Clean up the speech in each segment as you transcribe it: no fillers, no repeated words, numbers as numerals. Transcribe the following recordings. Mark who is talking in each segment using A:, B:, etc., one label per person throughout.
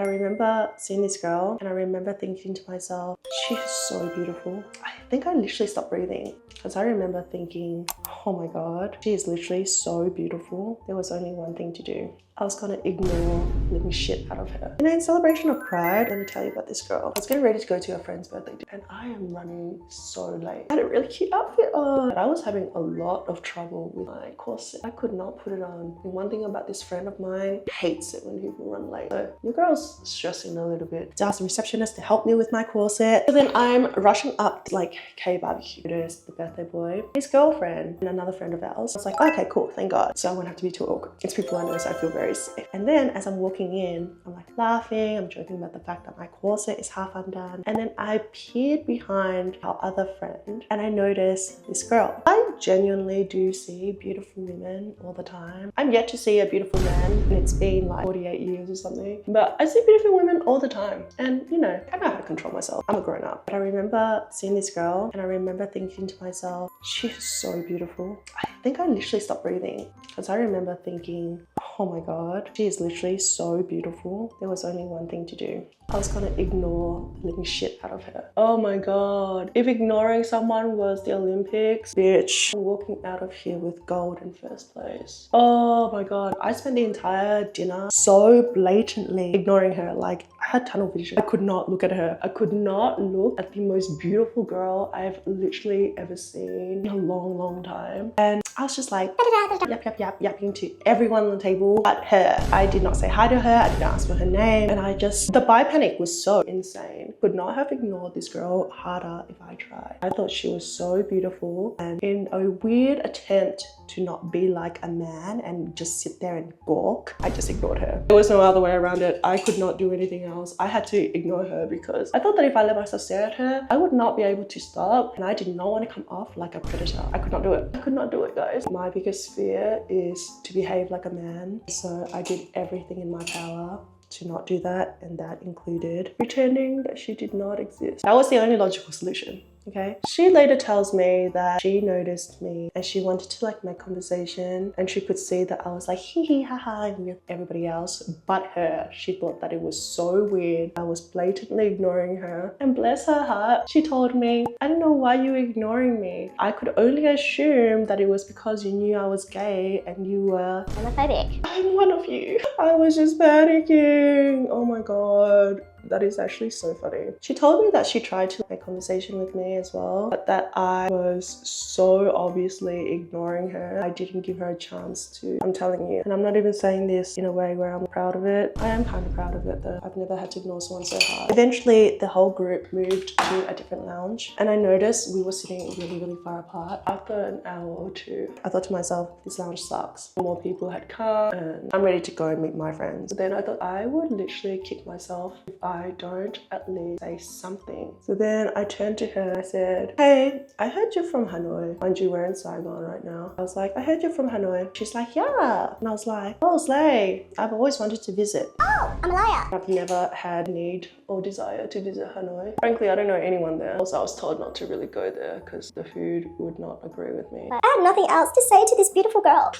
A: I remember seeing this girl and I remember thinking to myself, she's so beautiful. I think I literally stopped breathing because I remember thinking, oh my god, she is literally so beautiful. There was only one thing to do. I was gonna ignore the living shit out of her. And in celebration of Pride, let me tell you about this girl. I was getting ready to go to her friend's birthday and I am running so late. I had a really cute outfit on, but I was having a lot of trouble with my corset. I could not put it on. And one thing about this friend of mine hates it when people run late. So your girl's stressing a little bit. So I asked the receptionist to help me with my corset. So then I'm rushing up to like K-barbecue. There's the birthday boy, his girlfriend, and another friend of ours. I was like, okay, cool, thank God. So I won't have to be too awkward. It's people I know, so I feel very safe. And then as I'm walking in, I'm like laughing, I'm joking about the fact that my corset is half undone. And then I peered behind our other friend and I noticed this girl. I genuinely do see beautiful women all the time. I'm yet to see a beautiful man and it's been like 48 years or something. But I see beautiful women all the time. And you know, I know how to control myself. I'm a grown up. But I remember seeing this girl and I remember thinking to myself, she's so beautiful. I think I literally stopped breathing because I remember thinking, oh my god, she is literally so beautiful. There was only one thing to do. I was gonna ignore the living shit out of her. Oh my god. If ignoring someone was the Olympics, bitch, I'm walking out of here with gold in first place. Oh my god. I spent the entire dinner so blatantly ignoring her. Like, I had tunnel vision. I could not look at her. I could not look at the most beautiful girl I've literally ever seen in a long, long time. And I was just like, yapping to everyone on the table but her. I did not say hi to her. I didn't ask for her name. And the panic was so insane. Could not have ignored this girl harder if I tried. I thought she was so beautiful, and in a weird attempt to not be like a man and just sit there and gawk, I just ignored her. There was no other way around it. I could not do anything else. I had to ignore her because I thought that if I let myself stare at her, I would not be able to stop, and I did not want to come off like a predator. I could not do it. I could not do it, guys. My biggest fear is to behave like a man, so I did everything in my power to not do that, and that included pretending that she did not exist. That was the only logical solution. Okay. She later tells me that she noticed me and she wanted to like make conversation, and she could see that I was like hee hee ha ha with everybody else but her. She thought that it was so weird. I was blatantly ignoring her, and bless her heart, she told me, I don't know why you were ignoring me. I could only assume that it was because you knew I was gay and you were homophobic. I'm one of you. I was just panicking. Oh my god. That is actually so funny. She told me that she tried to make conversation with me as well, but that I was so obviously ignoring her. I didn't give her a chance to. I'm telling you. And I'm not even saying this in a way where I'm proud of it. I am kind of proud of it though. I've never had to ignore someone so hard. Eventually, the whole group moved to a different lounge, and I noticed we were sitting really, really far apart. After an hour or two, I thought to myself, this lounge sucks. More people had come and I'm ready to go and meet my friends. But then I thought I would literally kick myself if I don't at least say something. So then I turned to her and I said, hey, I heard you're from Hanoi. Mind you, we're in Saigon right now. I was like, I heard you're from Hanoi. She's like, yeah. And I was like, oh, slay. I've always wanted to visit. Oh, I'm a liar. I've never had need or desire to visit Hanoi. Frankly, I don't know anyone there. Also, I was told not to really go there because the food would not agree with me.
B: I had nothing else to say to this beautiful girl.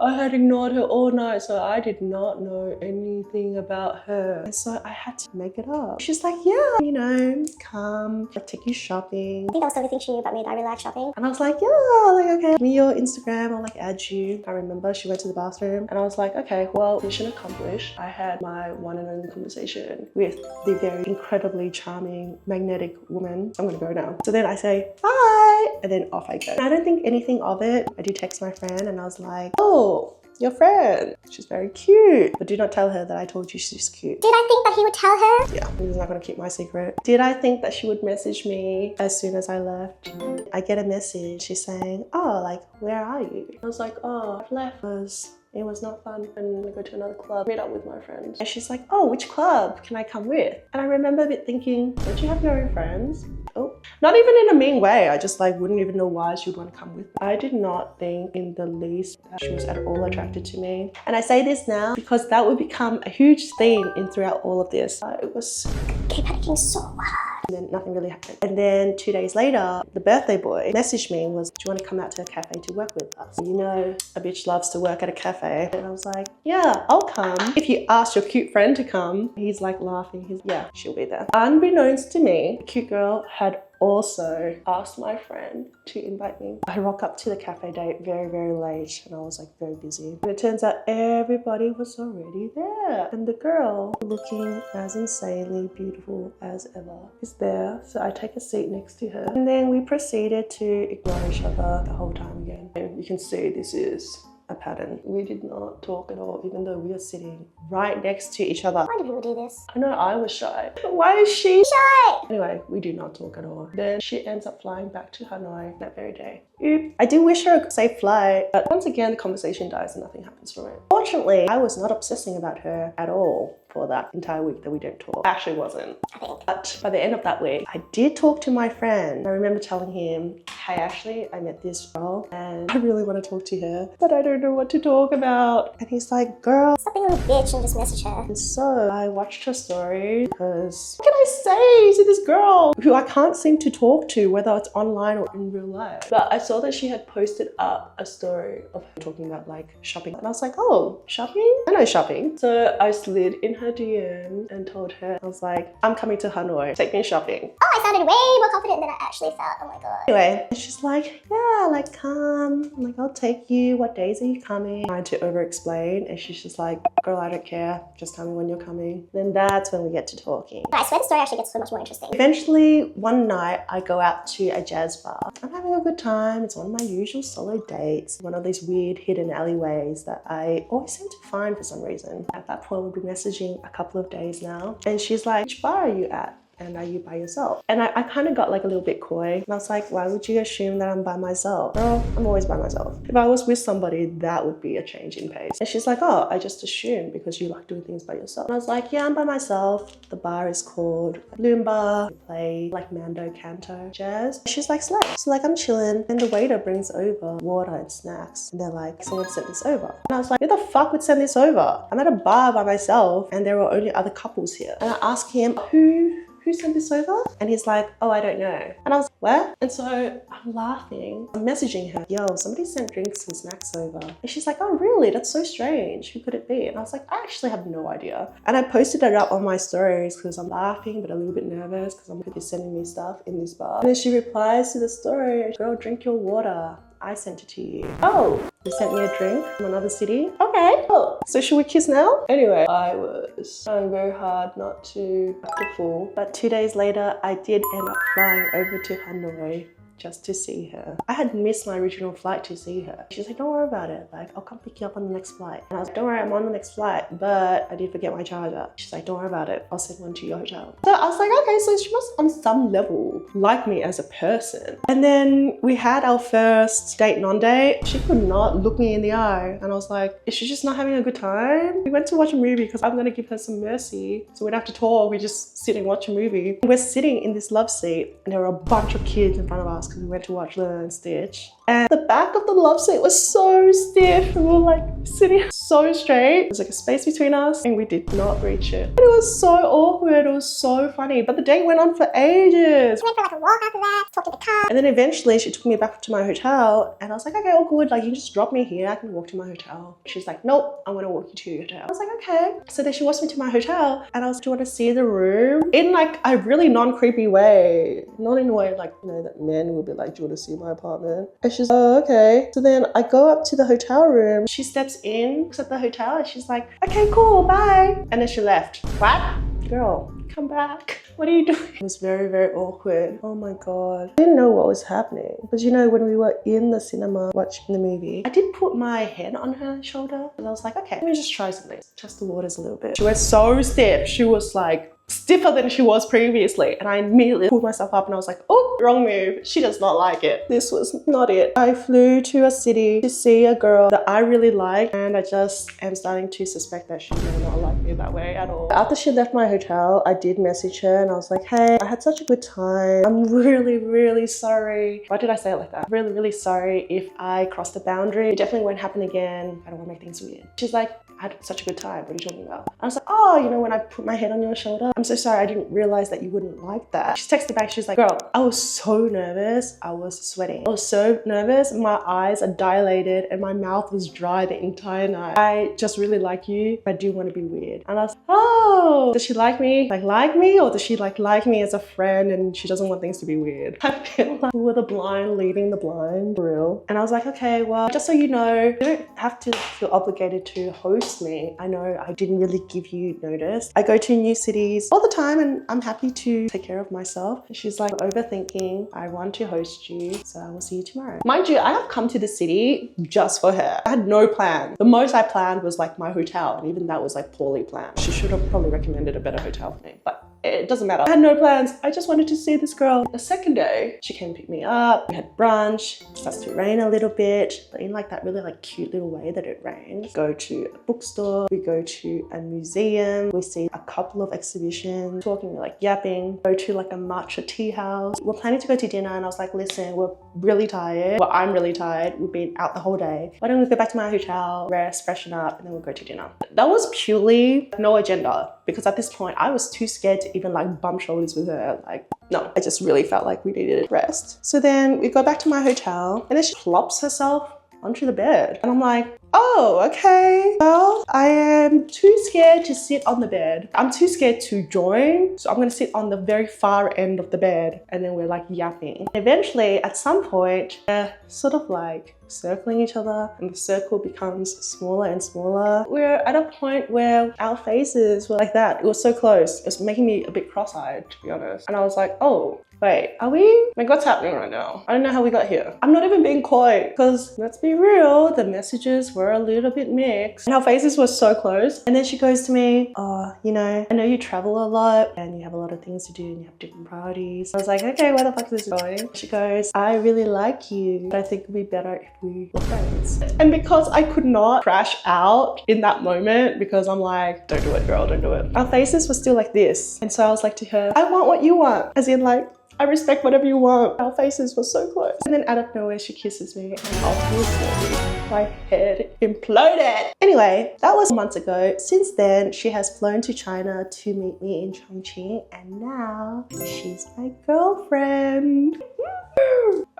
A: I had ignored her all night, so I did not know anything about her. And so I had to make it up. She's like, yeah, you know, come, I'll take you shopping.
B: I think that was the only thing she knew about me, that I really like shopping.
A: And I was like, yeah, like, okay, give me your Instagram, I'll like add you. I remember she went to the bathroom and I was like, okay, well, mission accomplished. I had my one and only conversation with the very incredibly charming, magnetic woman. I'm gonna go now. So then I say, bye, and then off I go. And I don't think anything of it. I do text my friend and I was like, oh, your friend, she's very cute. But do not tell her that I told you she's cute.
B: Did I think that he would tell her?
A: Yeah, he's not gonna keep my secret. Did I think that she would message me as soon as I left? I get a message, she's saying, oh, like, where are you? I was like, oh, I've left because it was not fun. I'm gonna go to another club, meet up with my friends. And she's like, oh, which club can I come with? And I remember a bit thinking, don't you have your own friends? Oh, not even in a mean way. I just like wouldn't even know why she would want to come with me. I did not think in the least that she was at all attracted to me. And I say this now because that would become a huge theme in throughout all of this. It was...
B: keep panicking so hard.
A: And then nothing really happened. And then 2 days later, the birthday boy messaged me and was, do you want to come out to a cafe to work with us? You know, a bitch loves to work at a cafe. And I was like, yeah, I'll come. If you ask your cute friend to come. He's like laughing. He's, yeah, she'll be there. Unbeknownst to me, the cute girl had also asked my friend to invite me. I rock up to the cafe date very, very late and I was like very busy. And it turns out everybody was already there. And the girl, looking as insanely beautiful as ever, is there. So I take a seat next to her. And then we proceeded to ignore each other the whole time again. And you can see this is a pattern. We did not talk at all, even though we were sitting right next to each other.
B: Why do people do this?
A: I know I was shy, but why is she
B: Shy!
A: Anyway, we do not talk at all. Then she ends up flying back to Hanoi that very day. Oop. I do wish her a safe flight, but once again, the conversation dies and nothing happens from it. Fortunately, I was not obsessing about her at all for that entire week that we didn't talk. I actually wasn't.
B: I think.
A: But by the end of that week, I did talk to my friend. I remember telling him, hey Ashley, I met this girl and I really want to talk to her, but I don't know what to talk about. And he's like, girl,
B: Stop being a little bitch and just message her.
A: and so I watched her story because what can I say to this girl who I can't seem to talk to, whether it's online or in real life? But I saw that she had posted up a story of her talking about like shopping. And I was like, oh, shopping? I know shopping. So I slid in her DM and told her, I was like, I'm coming to Hanoi, take me shopping.
B: Oh, I sounded way more confident than I actually felt. Oh my god.
A: Anyway, and she's like, yeah, like come, I'm like, I'll take you. What days are you coming? Trying to over explain, and she's just like, girl, I don't care, just tell me when you're coming. Then that's when we get to talking.
B: I swear the story actually gets so much more interesting.
A: Eventually, one night I go out to a jazz bar. I'm having a good time. It's one of my usual solo dates. One of these weird hidden alleyways that I always seem to find for some reason. At that point, we'll be messaging a couple of days now. And she's like, which bar are you at? And are you by yourself? And I kind of got like a little bit coy. And I was like, why would you assume that I'm by myself? Girl, I'm always by myself. If I was with somebody, that would be a change in pace. And she's like, oh, I just assumed because you like doing things by yourself. And I was like, yeah, I'm by myself. The bar is called Bloomba. We play like Mando Canto jazz. She's like, slay. So like I'm chilling and the waiter brings over water and snacks. And they're like, someone sent this over. And I was like, who the fuck would send this over? I'm at a bar by myself and there were only other couples here. And I asked him, who sent this over? And he's like, oh, I don't know. And I was like, what? And so I'm laughing. I'm messaging her, yo, somebody sent drinks and snacks over. And she's like, oh, really? That's so strange. Who could it be? And I was like, I actually have no idea. And I posted it up on my stories because I'm laughing, but a little bit nervous because I'm going to be sending me stuff in this bar. And then she replies to the story, girl, drink your water. I sent it to you. Oh, you sent me a drink from another city? Okay. Oh, so should we kiss now? Anyway, I was trying very hard not to act a fool. But 2 days later, I did end up flying over to Hanoi just to see her. I had missed my original flight to see her. She's like, don't worry about it. Like, I'll come pick you up on the next flight. And I was like, don't worry, I'm on the next flight, but I did forget my charger. She's like, don't worry about it. I'll send one to your hotel. So I was like, okay, so she must on some level like me as a person. And then we had our first date non-date. She could not look me in the eye. And I was like, is she just not having a good time? We went to watch a movie because I'm gonna give her some mercy. So we don't have to talk, we just sit and watch a movie. We're sitting in this love seat and there were a bunch of kids in front of us because we went to watch Lilo and Stitch. And the back of the love seat was so stiff. We were like sitting so straight. There was like a space between us and we did not reach it. And it was so awkward. It was so funny. But the date went on for ages.
B: We went for like a walk after that, talked in the car.
A: And then eventually she took me back to my hotel and I was like, okay, all good. Like you can just drop me here. I can walk to my hotel. She's like, nope, I'm gonna walk you to your hotel. I was like, okay. So then she walks me to my hotel and I was like, do you want to see the room? In like a really non-creepy way. Not in a way like, you know, that men will be like, do you want to see my apartment? And she's like, oh, okay. So then I go up to the hotel room. She steps in, looks at the hotel and she's like, okay, cool, bye. And then she left. What? Girl, come back. What are you doing? It was very, very awkward. Oh my God. I didn't know what was happening. Because you know, when we were in the cinema watching the movie, I did put my head on her shoulder and I was like, okay, let me just try something. Test the waters a little bit. She went so stiff. She was like, stiffer than she was previously. And I immediately pulled myself up and I was like, oh, wrong move. She does not like it. This was not it. I flew to a city to see a girl that I really like and I just am starting to suspect that she may not like me that way at all. After she left my hotel, I did message her and I was like, hey, I had such a good time. I'm really, really sorry. Why did I say it like that? Really, really sorry if I crossed the boundary. It definitely won't happen again. I don't want to make things weird. She's like, I had such a good time. What are you talking about? I was like, oh, you know, when I put my head on your shoulder, I'm so sorry, I didn't realize that you wouldn't like that. She texted back, she was like, girl, I was so nervous. I was sweating. I was so nervous. My eyes are dilated and my mouth was dry the entire night. I just really like you, but I do want to be weird. And I was like, oh, does she like me? Like me? Or does she like me as a friend and she doesn't want things to be weird? I feel like we were the blind leading the blind, for real. And I was like, okay, well, just so you know, you don't have to feel obligated to host me. I know I didn't really give you notice. I go to new cities all the time and I'm happy to take care of myself. And she's like, overthinking. I want to host you, so I will see you tomorrow. Mind you, I have come to the city just for her. I had no plan. The most I planned was like my hotel, and even that was like poorly planned. She should have probably recommended a better hotel for me, but it doesn't matter. I had no plans. I just wanted to see this girl. The second day, she came and picked me up. We had brunch. It starts to rain a little bit, but in like that really like cute little way that it rains. We go to a bookstore. We go to a museum. We see a couple of exhibitions, talking, like yapping. Go to like a matcha tea house. We're planning to go to dinner, and I was like, listen, we're really tired. Well, I'm really tired. We've been out the whole day. Why don't we go back to my hotel, rest, freshen up, and then we'll go to dinner. That was purely no agenda, because at this point I was too scared to even like bump shoulders with her. Like, no, I just really felt like we needed rest. So then we go back to my hotel, and then she plops herself onto the bed. And I'm like, oh, okay. Well, I am too scared to sit on the bed. I'm too scared to join. So I'm gonna sit on the very far end of the bed, and then we're like yapping. Eventually, at some point, we're sort of like circling each other, and the circle becomes smaller and smaller. We're at a point where our faces were like that. It was so close. It was making me a bit cross-eyed, to be honest. And I was like, oh, wait, are we? Like, what's happening right now? I don't know how we got here. I'm not even being coy, because let's be real, the messages were a little bit mixed. And our faces were so close. And then she goes to me, oh, you know, I know you travel a lot and you have a lot of things to do and you have different priorities. I was like, okay, where the fuck is this going? She goes, I really like you, but I think it'd be better if we were friends. And because I could not crash out in that moment, because I'm like, don't do it, girl, don't do it. Our faces were still like this. And so I was like to her, I want what you want. As in like, I respect whatever you want. Our faces were so close. And then out of nowhere, she kisses me, and I'll tell you a story. My head imploded. Anyway, that was months ago. Since then, she has flown to China to meet me in Chongqing, and now she's my girlfriend.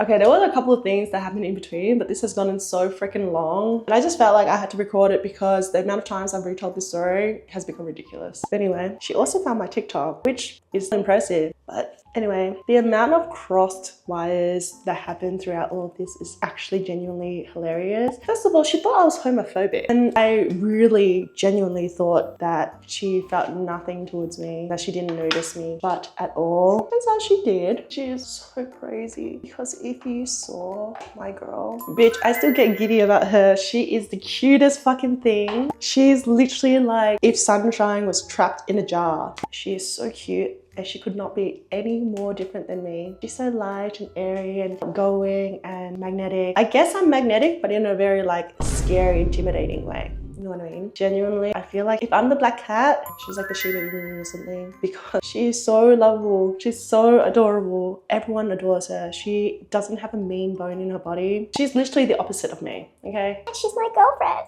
A: Okay, there were a couple of things that happened in between, but this has gone on so freaking long. And I just felt like I had to record it because the amount of times I've retold this story has become ridiculous. But anyway, she also found my TikTok, which is impressive. But anyway, the amount of crossed wires that happened throughout all of this is actually genuinely hilarious. First of all, she thought I was homophobic. And I really genuinely thought that she felt nothing towards me, that she didn't notice me, but at all. Turns out she did. She is so crazy, because if you saw my girl, bitch, I still get giddy about her. She is the cutest fucking thing. She is literally like if sunshine was trapped in a jar. She is so cute. And she could not be any more different than me. She's so light and airy and going and magnetic. I guess I'm magnetic, but in a very like scary, intimidating way. You know what I mean? Genuinely, I feel like if I'm the black cat, she's like the Shiba Inu or something, because she is so lovable. She's so adorable. Everyone adores her. She doesn't have a mean bone in her body. She's literally the opposite of me, okay?
B: She's my girlfriend.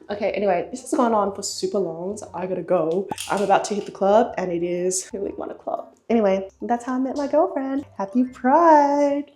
A: Okay, anyway, this has gone on for super long, so I gotta go. I'm about to hit the club, and it is nearly 1 o'clock. Anyway, that's how I met my girlfriend. Happy Pride!